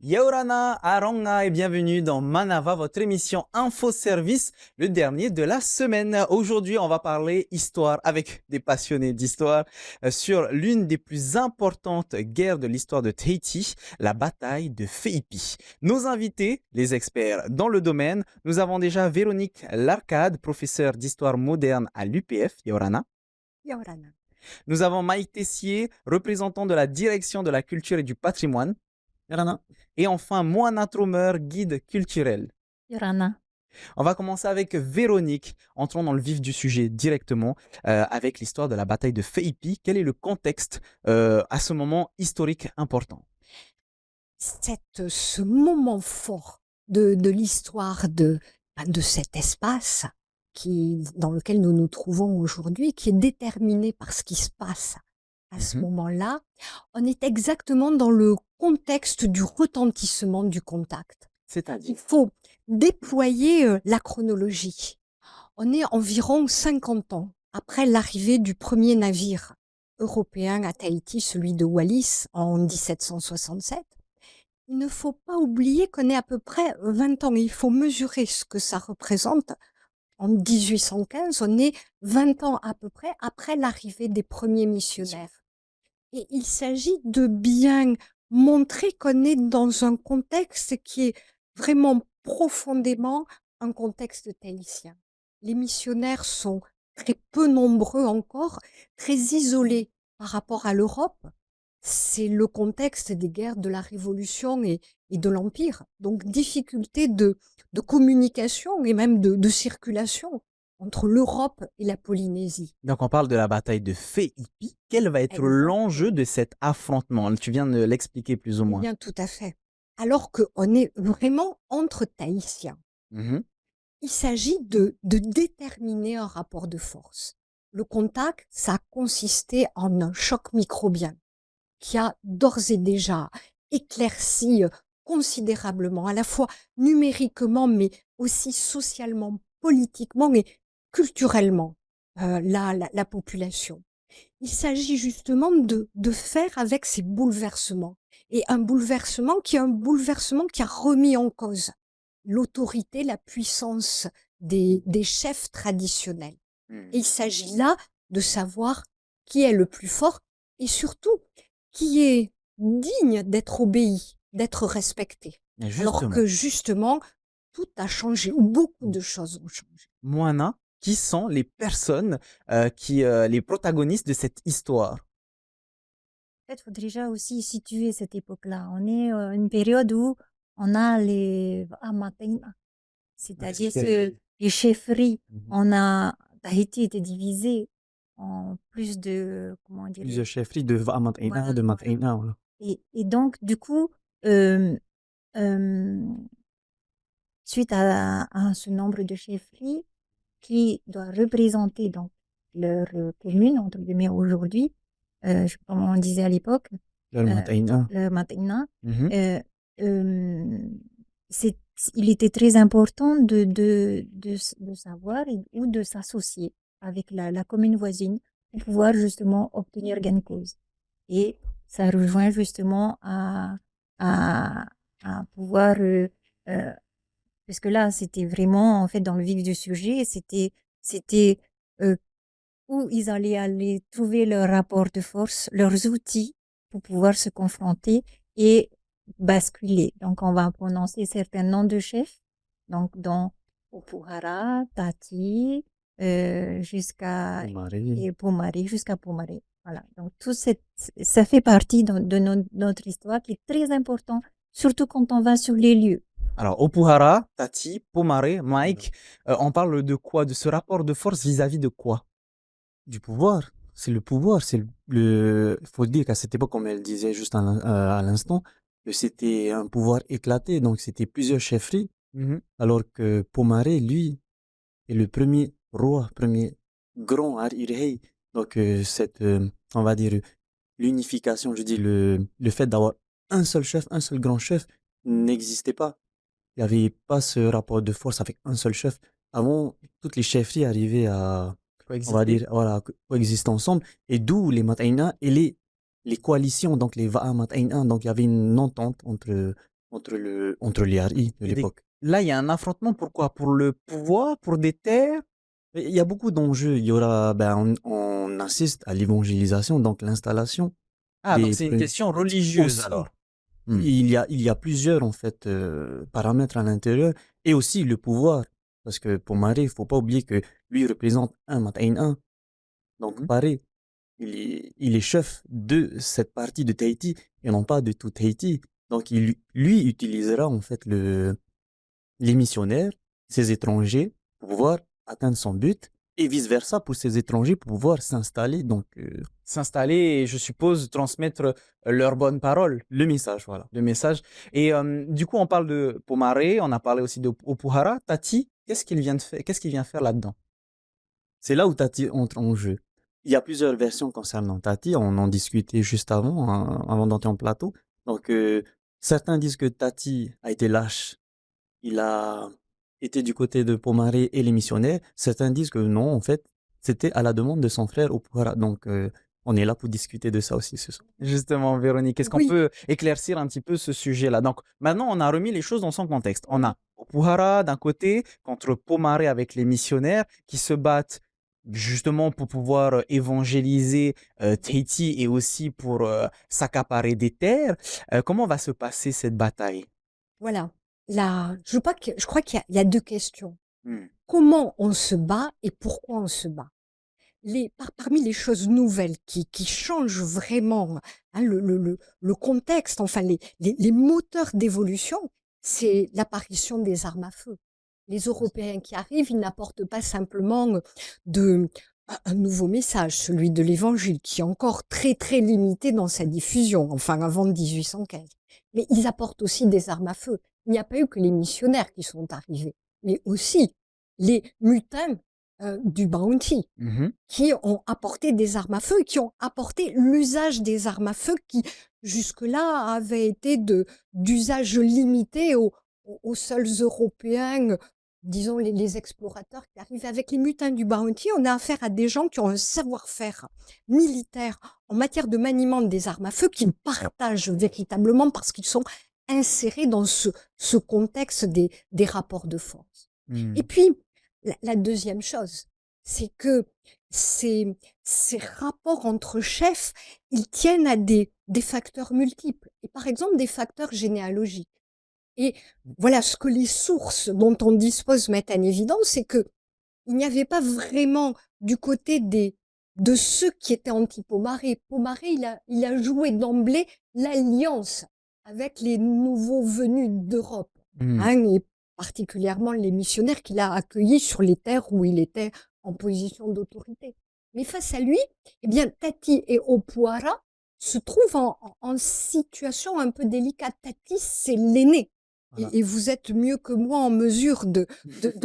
Yaorana, Aronga et bienvenue dans Manava, votre émission Info Service, le dernier de la semaine. Aujourd'hui, on va parler histoire avec des passionnés d'histoire sur l'une des plus importantes guerres de l'histoire de Tahiti, la bataille de Feipi. Nos invités, les experts dans le domaine, nous avons déjà Véronique Larcade, professeure d'histoire moderne à l'UPF, Yaorana. Yorana. Nous avons Mike Tessier, représentant de la direction de la culture et du patrimoine. Yarana. Et enfin, Moana Tromer, guide culturel. Yorana. On va commencer avec Véronique. Entrons dans le vif du sujet directement avec l'histoire de la bataille de Feipi. Quel est le contexte à ce moment historique important? Ce moment fort de l'histoire de cet espace dans lequel nous nous trouvons aujourd'hui, qui est déterminé par ce qui se passe à ce moment-là, on est exactement dans le contexte du retentissement du contact. C'est-à-dire? Il faut déployer la chronologie. On est environ 50 ans après l'arrivée du premier navire européen à Tahiti, celui de Wallis, en 1767. Il ne faut pas oublier qu'on est à peu près 20 ans. Il faut mesurer ce que ça représente. En 1815, on est 20 ans à peu près après l'arrivée des premiers missionnaires. Et il s'agit de bien montrer qu'on est dans un contexte qui est vraiment profondément un contexte tahitien. Les missionnaires sont très peu nombreux encore, très isolés par rapport à l'Europe. C'est le contexte des guerres de la Révolution et de l'Empire. Donc, difficulté de communication et même de circulation entre l'Europe et la Polynésie. Donc, on parle de la bataille de Feipi. Quel va être l'enjeu de cet affrontement? Tu viens de l'expliquer plus ou moins. Eh bien, tout à fait. Alors qu'on est vraiment entre Tahitiens. Il s'agit de déterminer un rapport de force. Le contact, ça a consisté en un choc microbien qui a d'ores et déjà éclairci considérablement, à la fois numériquement, mais aussi socialement, politiquement et culturellement, la population. Il s'agit justement de faire avec ces bouleversements. Et un bouleversement qui a remis en cause l'autorité, la puissance des chefs traditionnels. Et il s'agit là de savoir qui est le plus fort et surtout qui est digne d'être obéi, d'être respecté. Alors que justement, tout a changé, ou beaucoup de choses ont changé. Moana, qui sont les personnes, les protagonistes de cette histoire? En fait, il faut déjà aussi situer cette époque-là. On est une période où on a les Amatena, c'est-à-dire les chefferies. Tahiti était divisé en plus de, comment dire, Plusieurs chefferies de Va'amatena, Voilà, de Matena. Voilà. Et donc, du coup, suite à ce nombre de chefferies qui doit représenter donc leur commune, entre guillemets, aujourd'hui, comme on disait à l'époque, Le Matena. le Matena, il était très important de savoir ou de s'associer avec la commune voisine pour pouvoir justement obtenir gain de cause. Et ça rejoint justement à pouvoir, parce que là, c'était vraiment, en fait, dans le vif du sujet, c'était où ils allaient aller trouver leur rapport de force, leurs outils pour pouvoir se confronter et basculer. Donc, on va prononcer certains noms de chefs, donc dont Opuhara, Tati, jusqu'à Pomare, jusqu'à Pomare. Voilà. Donc, ça fait partie de notre histoire qui est très important, surtout quand on va sur les lieux. Alors, Opuhara, Tati, Pomare, Mike, on parle de quoi? De ce rapport de force vis-à-vis de quoi? Du pouvoir. C'est le pouvoir. Il faut dire qu'à cette époque, comme elle disait juste à l'instant, que c'était un pouvoir éclaté. Donc, c'était plusieurs chefferies. Alors que Pomare, lui, est le premier roi, premier grand Arirei. Donc, on va dire, l'unification, je dis, le fait d'avoir un seul chef, un seul grand chef, n'existait pas. Il n'y avait pas ce rapport de force avec un seul chef. Avant, toutes les chefferies arrivaient à, on va dire, voilà, coexister ensemble. Et d'où les Mataina et les coalitions, donc les Va'a Mataina. Donc, il y avait une entente entre entre les RI de Et l'époque. là, il y a un affrontement, pourquoi? Pour le pouvoir, pour des terres? Et il y a beaucoup d'enjeux. Il y aura, on assiste à l'évangélisation, donc l'installation Ah, donc des c'est une question religieuse aussi. alors. Hmm. Il y a plusieurs en fait paramètres à l'intérieur et aussi le pouvoir parce que pour Marie, il faut pas oublier que lui représente un Matayin 1. Donc Mhm. pareil, il est chef de cette partie de Tahiti et non pas de tout Tahiti. Donc lui utilisera en fait les missionnaires, ces étrangers pour pouvoir atteindre son but et vice versa pour ces étrangers pour pouvoir s'installer. Donc S'installer et je suppose transmettre leurs bonnes paroles, le message, voilà. le message. Et du coup, on parle de Pomare, on a parlé aussi de Opuhara. Tati, qu'est-ce qu'il vient de faire, qu'est-ce qu'il vient faire là-dedans? C'est là où Tati entre en jeu. Il y a plusieurs versions concernant Tati, on en discutait juste avant, hein, avant d'entrer en plateau. Donc, certains disent que Tati a été lâche, il a été du côté de Pomaré et les missionnaires. Certains disent que non, en fait, c'était à la demande de son frère Opuara. Donc, on est là pour discuter de ça aussi ce soir. Justement, Véronique, est-ce qu'on Oui, peut éclaircir un petit peu ce sujet-là? Donc, maintenant, on a remis les choses dans son contexte. On a Opuhara d'un côté contre Pomare avec les missionnaires qui se battent justement pour pouvoir évangéliser Tahiti et aussi pour s'accaparer des terres. Comment va se passer cette bataille? voilà. Là, je crois qu'il y a deux questions. Hmm. Comment on se bat et pourquoi on se bat? Parmi les choses nouvelles qui changent vraiment, hein, le contexte, enfin les moteurs d'évolution, c'est l'apparition des armes à feu. Les Européens qui arrivent, ils n'apportent pas simplement de, un nouveau message, celui de l'Évangile, qui est encore très très limité dans sa diffusion, enfin avant 1815. Mais ils apportent aussi des armes à feu. Il n'y a pas eu que les missionnaires qui sont arrivés, mais aussi les mutins du Bounty Mhm. qui ont apporté des armes à feu et qui ont apporté l'usage des armes à feu qui, jusque-là, avait été d'usage limité aux seuls Européens, disons les explorateurs qui arrivent. Avec les mutins du Bounty, on a affaire à des gens qui ont un savoir-faire militaire en matière de maniement des armes à feu qu'ils partagent véritablement parce qu'ils sont insérés dans ce contexte des rapports de force. Hmm. Et puis, la deuxième chose, c'est que ces rapports entre chefs, ils tiennent à des facteurs multiples. Et par exemple, des facteurs généalogiques. Et voilà, ce que les sources dont on dispose mettent en évidence, c'est que il n'y avait pas vraiment du côté de ceux qui étaient anti-Pomaré. Pomaré, il a joué d'emblée l'alliance avec les nouveaux venus d'Europe, Hmm. hein, et particulièrement les missionnaires qu'il a accueillis sur les terres où il était en position d'autorité. Mais face à lui, eh bien, Tati et Opuara se trouvent en situation un peu délicate. Tati, c'est l'aîné. Voilà. Et vous êtes mieux que moi en mesure de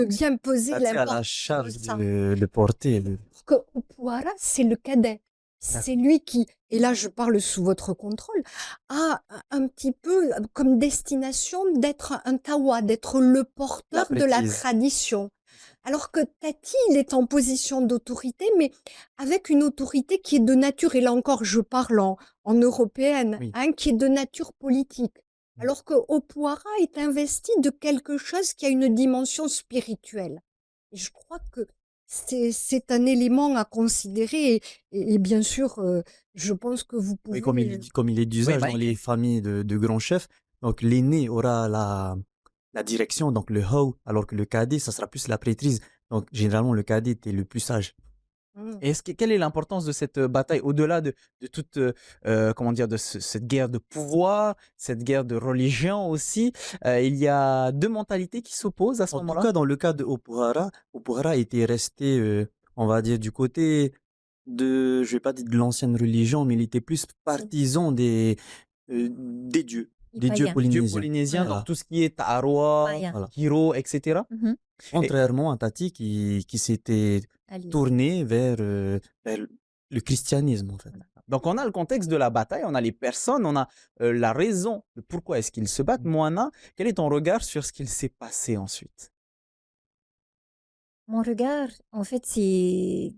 bien peser Tati a la l'importance de charge ça. de porter. Que Opuara, c'est le cadet. C'est lui qui, et là je parle sous votre contrôle, a un petit peu comme destination d'être un tawa, d'être le porteur de la prêtrise. tradition. Alors que Tati, il est en position d'autorité, mais avec une autorité qui est de nature, et là encore je parle en européenne, Oui. hein, qui est de nature politique. Alors que Opuara est investi de quelque chose qui a une dimension spirituelle. Et je crois que c'est un élément à considérer et bien sûr, je pense que vous Oui, pouvez, comme il est d'usage dans Mike. les familles de grands chefs, donc l'aîné aura la direction, donc le hao, alors que le cadet, ça sera plus la prêtrise. Donc généralement, le cadet était le plus sage. Et quelle est l'importance de cette bataille au-delà de toute, comment dire, de cette guerre de pouvoir, cette guerre de religion aussi? Il y a deux mentalités qui s'opposent à ce En tout moment-là? cas, dans le cas de Opuara était resté, on va dire, du côté je vais pas dire de l'ancienne religion, mais il était plus partisan des dieux, Les des dieux païens. Les dieux polynésiens. polynésiens, Voilà. donc Voilà, tout ce qui est Ta'aroa, Païens. voilà. Hiro, etc. Mhm. Contrairement à Tati qui s'était Alliés. tourné vers le christianisme, en fait. Donc on a le contexte de la bataille, on a les personnes, on a la raison de pourquoi est-ce qu'ils se battent. Moana, quel est ton regard sur ce qu'il s'est passé ensuite? Mon regard, en fait, c'est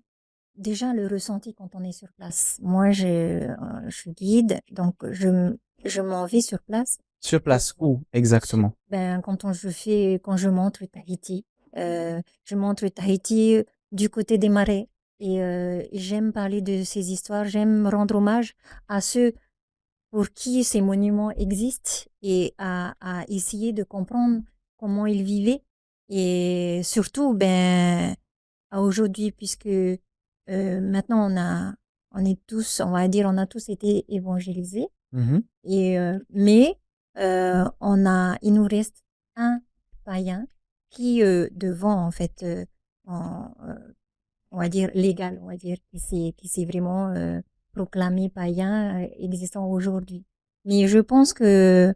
déjà le ressenti quand on est sur place. Moi, je suis guide, donc je m'en vais sur place Sur Euh, place, où sur- exactement? quand je montre Tahiti, je montre Tahiti du côté des marais. Et j'aime parler de ces histoires, j'aime rendre hommage à ceux pour qui ces monuments existent et à essayer de comprendre comment ils vivaient. Et surtout, ben, à aujourd'hui, puisque maintenant on est tous, on va dire, on a tous été évangélisés. Mhm. Et, mais il nous reste un païen qui, devant, en fait, on va dire légal, on va dire, qui s'est vraiment proclamé païen existant aujourd'hui. Mais je pense que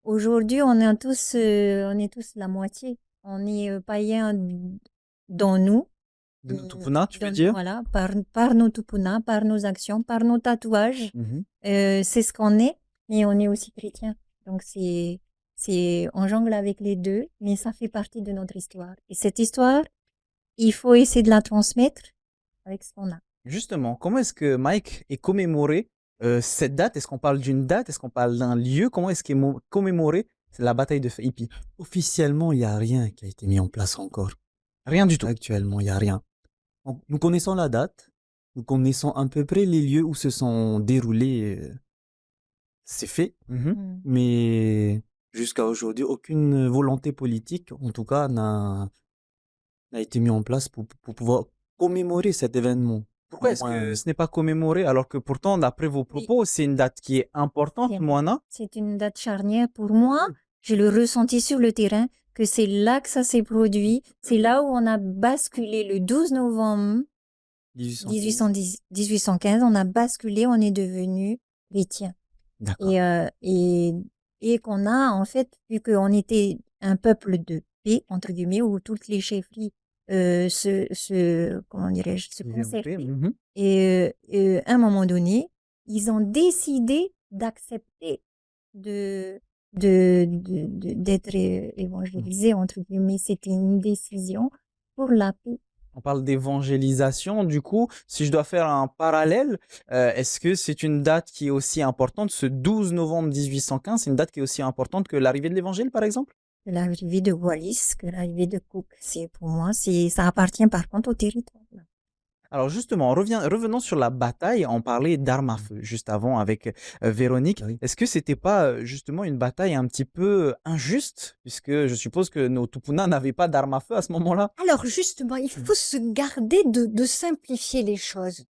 aujourd'hui, on est tous la moitié. On est païen dans nous, De nos Tupuna, tu veux dire? voilà, par nos tupunas, par nos actions, par nos tatouages. Mhm. C'est ce qu'on est, mais on est aussi chrétien. Donc on jongle avec les deux, mais ça fait partie de notre histoire. Et cette histoire, il faut essayer de la transmettre avec ce qu'on a. Justement, comment est-ce que Mike est commémoré cette date? Est-ce qu'on parle d'une date? Est-ce qu'on parle d'un lieu? Comment est-ce qu'est commémoré la bataille de Ipi? Officiellement, il n'y a rien qui a été mis en place encore. Rien du tout. Actuellement, il n'y a rien. Donc, nous connaissons la date, nous connaissons à peu près les lieux où se sont déroulés ces faits, Mhm. Mm. mais jusqu'à aujourd'hui, aucune volonté politique, en tout cas, n'a été mise en place pour pouvoir commémorer cet événement. Pourquoi Au est-ce moins, que ce n'est pas commémoré alors que pourtant, d'après vos Oui, propos, c'est une date qui est importante, c'est Moana? c'est une date charnière pour moi. oui, Je le ressenti sur le terrain que c'est là que ça s'est produit. C'est là où on a basculé le 12 novembre 1815. 1815. On a basculé, on est devenu chrétien. D'accord. Et qu'on a, en fait, vu qu'on était un peuple de paix, entre guillemets, où toutes les chefferies comment dirais-je, se VOP, concertaient. mhm. Et à un moment donné, ils ont décidé d'accepter de, d'être évangélisés, entre guillemets. C'était une décision pour la paix. On parle d'évangélisation, du coup, si je dois faire un parallèle, est-ce que c'est une date qui est aussi importante, ce 12 novembre 1815, c'est une date qui est aussi importante que l'arrivée de l'évangile, par exemple? Que l'arrivée de Wallis, que l'arrivée de Cook. Pour moi, ça appartient par contre au territoire. Alors justement, revenons sur la bataille. On parlait d'armes à feu juste avant avec Véronique. Ah oui. Est-ce que c'était pas justement une bataille un petit peu injuste, puisque je suppose que nos Tupuna n'avaient pas d'armes à feu à ce moment-là? Alors justement, il faut se garder de simplifier les choses.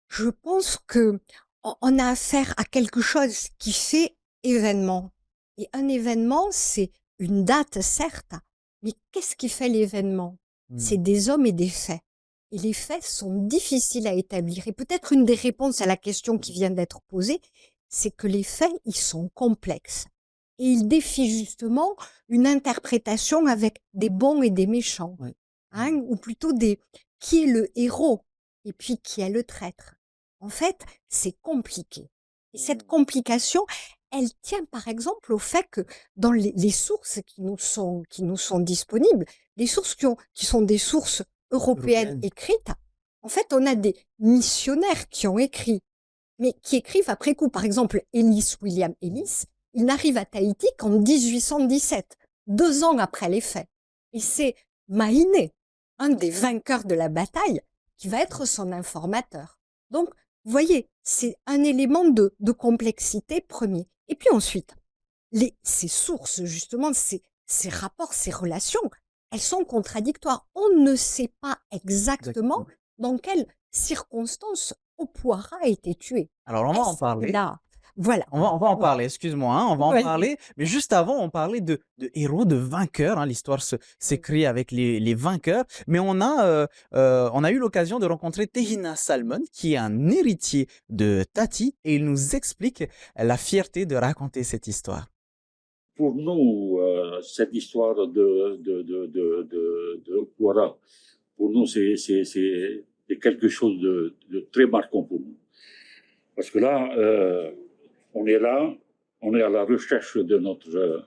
Je pense que on a affaire à quelque chose qui fait événement. Et un événement, c'est une date, certes, mais qu'est-ce qui fait l'événement? Hmm. C'est des hommes et des faits. Et les faits sont difficiles à établir. Et peut-être une des réponses à la question qui vient d'être posée, c'est que les faits, ils sont complexes. Et ils défient justement une interprétation avec des bons et des méchants. Ouais. Hein, ou plutôt qui est le héros et puis qui est le traître. En fait, c'est compliqué. Et cette complication, elle tient par exemple au fait que dans les sources qui nous sont disponibles, les sources qui sont des sources européennes Européenne. écrites, en fait, on a des missionnaires qui ont écrit, mais qui écrivent après coup. Par exemple, William Ellis, il n'arrive à Tahiti qu'en 1817, 2 ans après les faits. Et c'est Mahiné, un des vainqueurs de la bataille, qui va être son informateur. Donc, vous voyez, c'est un élément de complexité premier. Et puis ensuite, ces sources, justement, ces rapports, ces relations, elles sont contradictoires. On ne sait pas exactement Exactement. dans quelles circonstances Opoara a été tué. Alors on va en Est-ce parler. là, voilà. On va en parler, excuse-moi, hein, on va en Ouais. parler. Mais juste avant, on parlait de héros, de vainqueurs. Hein, l'histoire s'écrit avec les vainqueurs. Mais on a eu l'occasion de rencontrer Tehina Salmon, qui est un héritier de Tati, et il nous explique la fierté de raconter cette histoire. Pour nous, cette histoire de Quora, pour nous, c'est quelque chose de très marquant pour nous. Parce que là, on est à la recherche de notre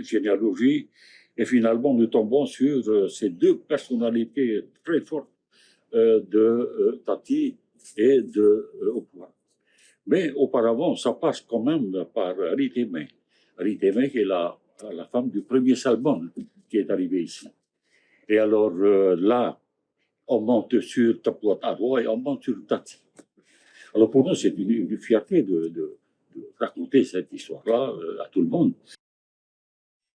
généalogie, et finalement, nous tombons sur ces deux personnalités très fortes de Tati et de Opoara. Mais auparavant, ça passe quand même par Ritemé. Ritemé qui est la femme du premier Salmon qui est arrivé ici. Et alors là, on monte sur Tapuat Arwa et on monte sur Tati. Alors pour nous, c'est une fierté de raconter cette histoire-là à tout le monde.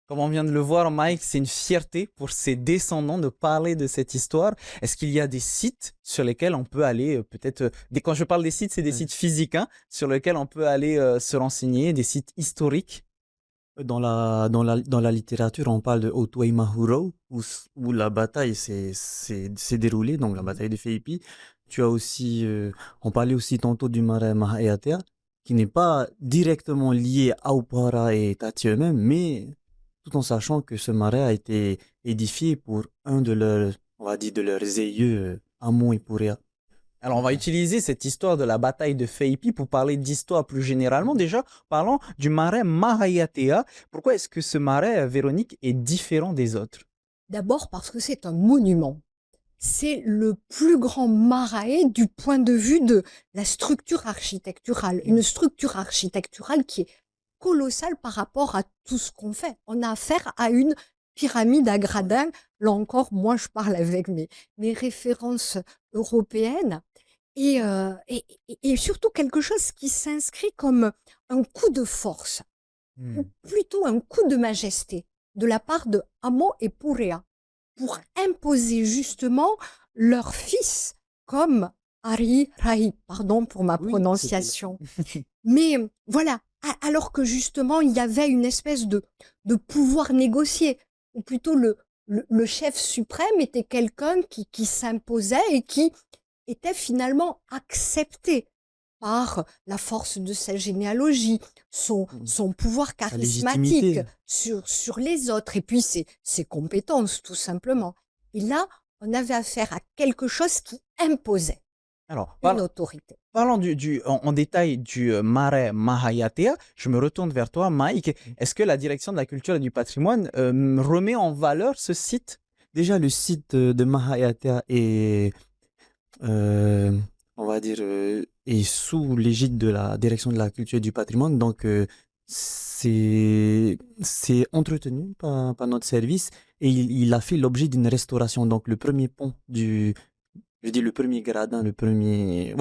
Comme on vient de le voir, Mike, c'est une fierté pour ses descendants de parler de cette histoire. Est-ce qu'il y a des sites sur lesquels on peut aller, quand je parle des sites, c'est des sites physiques, hein, sur lesquels on peut aller se renseigner, des sites historiques? Dans la littérature, on parle de Otway Mahuro, où la bataille s'est déroulée, donc la bataille de Feipi. Tu as aussi, on parlait aussi tantôt du marais Mahayatea, qui n'est pas directement lié à Upara et Tati eux-mêmes, mais tout en sachant que ce marais a été édifié pour un de leurs, on va dire, de leurs aïeux, Amon et Purea. Alors, on va utiliser cette histoire de la bataille de Feipi pour parler d'histoire plus généralement. Déjà, parlons du marais Mahayatea. Pourquoi est-ce que ce marais, Véronique, est différent des autres? D'abord parce que c'est un monument. C'est le plus grand marais du point de vue de la structure architecturale. Une structure architecturale qui est colossale par rapport à tout ce qu'on fait. On a affaire à une pyramide à gradins. Là encore, moi, je parle avec mes références européennes. Et surtout quelque chose qui s'inscrit comme un coup de force, ou plutôt un coup de majesté de la part de Amo et Purea pour imposer justement leur fils comme Ari Rai, pardon pour ma prononciation. Mais voilà, alors que justement il y avait une espèce de pouvoir négocié, ou plutôt le chef suprême était quelqu'un qui s'imposait et qui était finalement accepté par la force de sa généalogie, son pouvoir charismatique sur les autres, et puis ses compétences, tout simplement. Et là, on avait affaire à quelque chose qui imposait une autorité. Parlons en détail du marais Mahayatea. Je me retourne vers toi, Mike. Est-ce que la direction de la culture et du patrimoine remet en valeur ce site? Déjà, le site de Mahayatea est, on va dire, est sous l'égide de la direction de la culture et du patrimoine. Donc, c'est entretenu par notre service et il a fait l'objet d'une restauration. Donc, le premier pont le premier gradin, le premier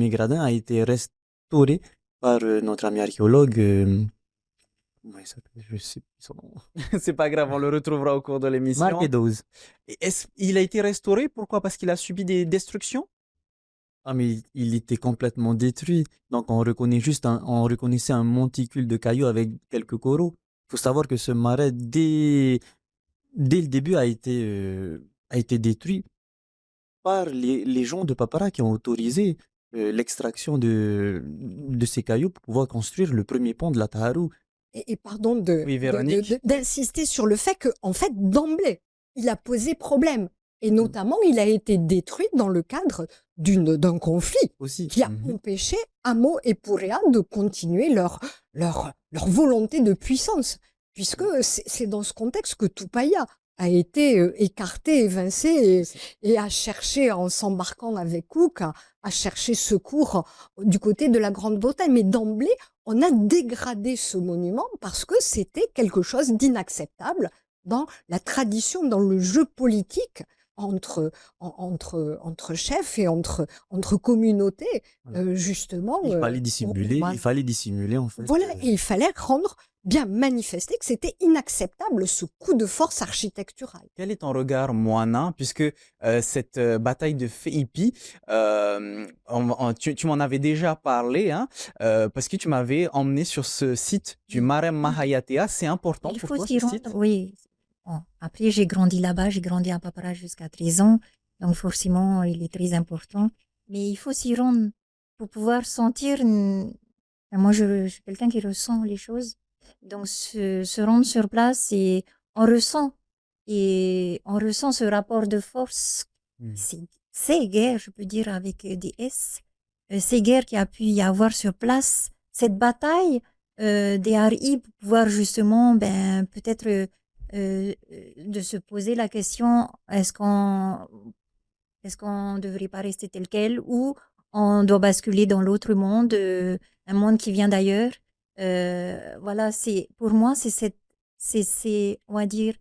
gradin a été restauré par notre ami archéologue. Comment il s'appelle? Je sais plus son nom. C'est pas grave, on le retrouvera au cours de l'émission. Marc Eddowes. Il a été restauré, pourquoi? Parce qu'il a subi des destructions? Ah, mais il était complètement détruit. Donc, on reconnaissait un monticule de cailloux avec quelques coraux. Il faut savoir que ce marais, dès le début, a été détruit par les gens de Papara qui ont autorisé l'extraction de ces cailloux pour pouvoir construire le premier pont de la Taharou. Et pardon Véronique. d'insister sur le fait qu'en fait, d'emblée, il a posé problème. Et notamment, il a été détruit dans le cadre d'un conflit Aussi. qui a empêché Amo et Purea de continuer leur volonté de puissance. Puisque c'est dans ce contexte que Tupaya a été écarté, évincé et a cherché, en s'embarquant avec Cook, à chercher secours du côté de la Grande-Bretagne. Mais d'emblée, on a dégradé ce monument parce que c'était quelque chose d'inacceptable dans la tradition, dans le jeu politique entre chefs et entre communautés, justement. Il fallait dissimuler en fait. Voilà, et il fallait bien manifester que c'était inacceptable ce coup de force architectural. Quel est ton regard, Moana, puisque cette bataille de Feipi, tu m'en avais déjà parlé, hein, parce que tu m'avais emmené sur ce site du marais Mahayatea. C'est important Il pour faut toi s'y ce rendre, site? oui. Bon, après, j'ai grandi là-bas, j'ai grandi à Papara jusqu'à 13 ans, donc forcément, il est très important. Mais il faut s'y rendre pour pouvoir sentir. Moi, je suis quelqu'un qui ressent les choses. Donc, se rendre sur place et on ressent ce rapport de force, ces guerres, je peux dire avec des S, ces guerres qu'il y a pu y avoir sur place, cette bataille des RI pour pouvoir justement, peut-être de se poser la question, est-ce qu'on ne devrait pas rester tel quel ou on doit basculer dans l'autre monde, un monde qui vient d'ailleurs. Voilà, pour moi, on va dire,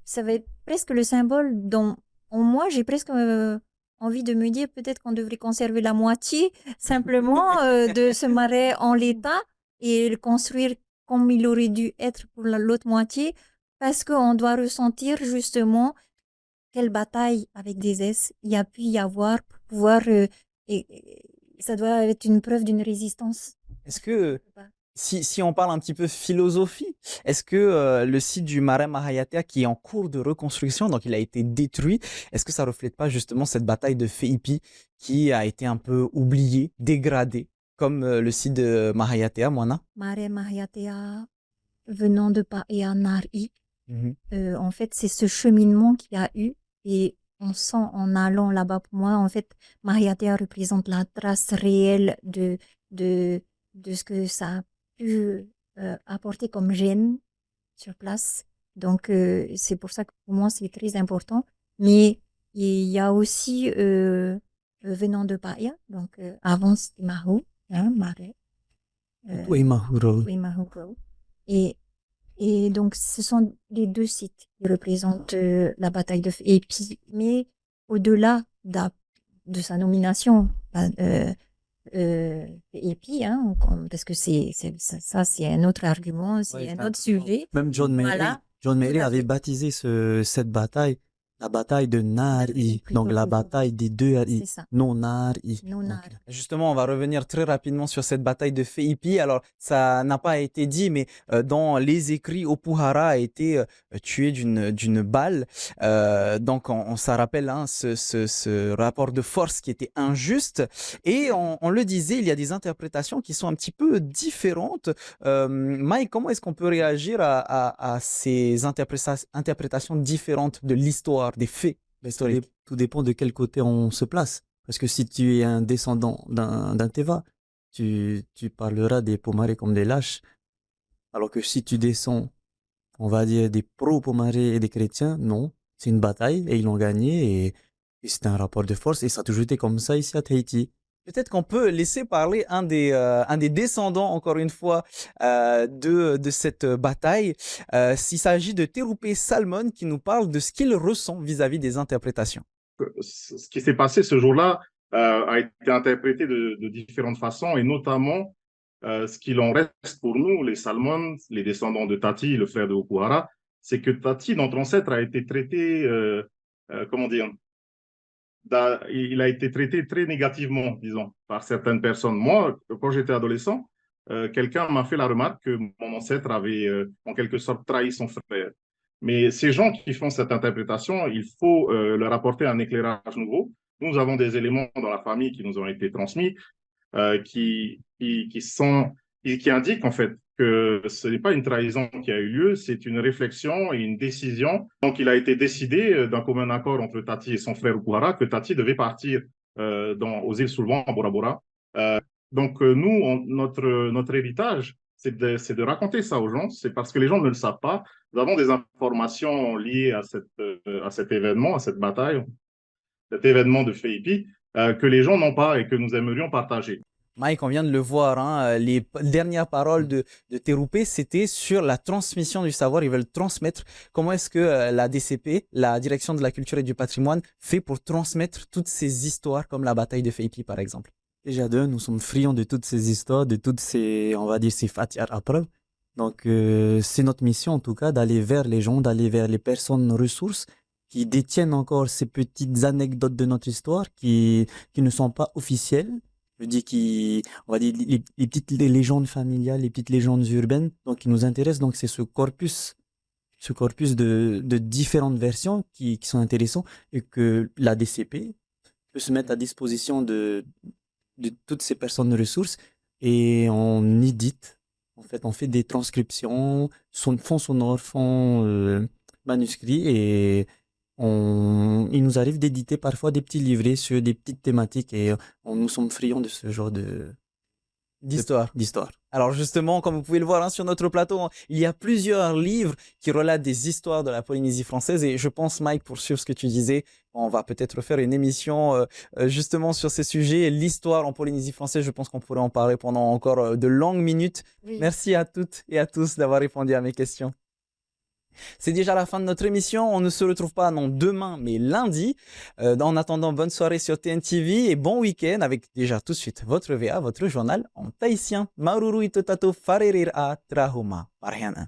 ça va être presque le symbole dont, en moi, j'ai presque envie de me dire peut-être qu'on devrait conserver la moitié simplement de ce marais en l'état et le construire comme il aurait dû être pour l'autre moitié, parce qu'on doit ressentir justement quelle bataille avec des S il y a pu y avoir pour pouvoir, et ça doit être une preuve d'une résistance. Est-ce que, si on parle un petit peu philosophie, est-ce que le site du Marais Mahayatea qui est en cours de reconstruction, donc il a été détruit, est-ce que ça reflète pas justement cette bataille de Feipi qui a été un peu oubliée, dégradée, comme le site de Mahayatea, Moana? Marais Mahayatea venant de Paea Nari, en fait, c'est ce cheminement qu'il y a eu et on sent en allant là-bas, pour moi, en fait, Mahayatea représente la trace réelle de ce que ça a pu apporter comme gène sur place. Donc, c'est pour ça que pour moi, c'est très important. Mais il y a aussi, venant de Paea, donc avant c'était Mahu, hein, Marais. Tuimahuro. Tuimahuro. Et donc, ce sont les deux sites qui représentent la bataille de Et puis, mais au-delà de sa nomination, et puis, hein, parce que ça, c'est un autre argument, c'est Ouais, un c'est autre sujet. Même John Mary, Voilà. John Mary Tout à avait fait. baptisé cette bataille la bataille de Nari, Plutôt donc la que bataille des deux Ari, c'est ça. non Nari. Non, Donc, non. Justement, on va revenir très rapidement sur cette bataille de Feipi. Alors, ça n'a pas été dit, mais dans les écrits, Opuhara a été tué d'une balle. Donc, on s'en rappelle hein, ce rapport de force qui était injuste. Et on le disait, il y a des interprétations qui sont un petit peu différentes. Mike, comment est-ce qu'on peut réagir à ces interprétations différentes de l'histoire, des faits mais historiques? tout dépend de quel côté on se place. Parce que si tu es un descendant d'un Teva, tu parleras des Pomarés comme des lâches. Alors que si tu descends, on va dire, des pro-Pomarés et des chrétiens, non. C'est une bataille et ils l'ont gagné et c'était un rapport de force et ça a toujours été comme ça ici à Tahiti. Peut-être qu'on peut laisser parler un des descendants, encore une fois, de cette bataille. S'il s'agit de Terupe Salmon qui nous parle de ce qu'il ressent vis-à-vis des interprétations. Ce qui s'est passé ce jour-là a été interprété de différentes façons, et notamment ce qu'il en reste pour nous, les Salmon, les descendants de Tati, le frère de Okuhara, c'est que Tati, notre ancêtre, a été traité, comment dire, il a été traité très négativement, disons, par certaines personnes. Moi, quand j'étais adolescent, quelqu'un m'a fait la remarque que mon ancêtre avait en quelque sorte trahi son frère. Mais ces gens qui font cette interprétation, il faut leur apporter un éclairage nouveau. Nous avons des éléments dans la famille qui nous ont été transmis, qui indiquent en fait que ce n'est pas une trahison qui a eu lieu, c'est une réflexion et une décision. Donc, il a été décidé d'un commun accord entre Tati et son frère Okuhara que Tati devait partir aux îles Soulvan, à Bora Bora. Donc, nous, notre héritage, c'est de raconter ça aux gens. C'est parce que les gens ne le savent pas. Nous avons des informations liées à cet événement, à cette bataille, cet événement de Feipi, que les gens n'ont pas et que nous aimerions partager. Mike, on vient de le voir, hein, les dernières paroles de Terupe, c'était sur la transmission du savoir. Ils veulent transmettre. Comment est-ce que la DCP, la Direction de la Culture et du Patrimoine, fait pour transmettre toutes ces histoires comme la bataille de Feipi, par exemple? Déjà deux, nous sommes friands de toutes ces histoires, de toutes ces, on va dire, ces fatières à preuve. Donc, c'est notre mission, en tout cas, d'aller vers les gens, d'aller vers les personnes ressources qui détiennent encore ces petites anecdotes de notre histoire qui ne sont pas officielles. Je dis on va dire, les petites légendes familiales, les petites légendes urbaines, donc qui nous intéressent. Donc, c'est ce corpus de différentes versions qui sont intéressants et que la DCP peut se mettre à disposition de toutes ces personnes ressources et on édite. En fait, on fait des transcriptions, fonds sonores, fonds manuscrits et il nous arrive d'éditer parfois des petits livrets sur des petites thématiques et nous sommes friands de ce genre d'histoire. Alors justement, comme vous pouvez le voir sur notre plateau, il y a plusieurs livres qui relatent des histoires de la Polynésie française et je pense, Mike, pour suivre ce que tu disais, on va peut-être faire une émission justement sur ces sujets. L'histoire en Polynésie française, je pense qu'on pourrait en parler pendant encore de longues minutes. Oui. Merci à toutes et à tous d'avoir répondu à mes questions. C'est déjà la fin de notre émission. On ne se retrouve pas non demain, mais lundi. En attendant, bonne soirée sur TNTV et bon week-end avec déjà tout de suite votre VA, votre journal en tahitien. Maruru itotato farerir a trahuma. Parhiana.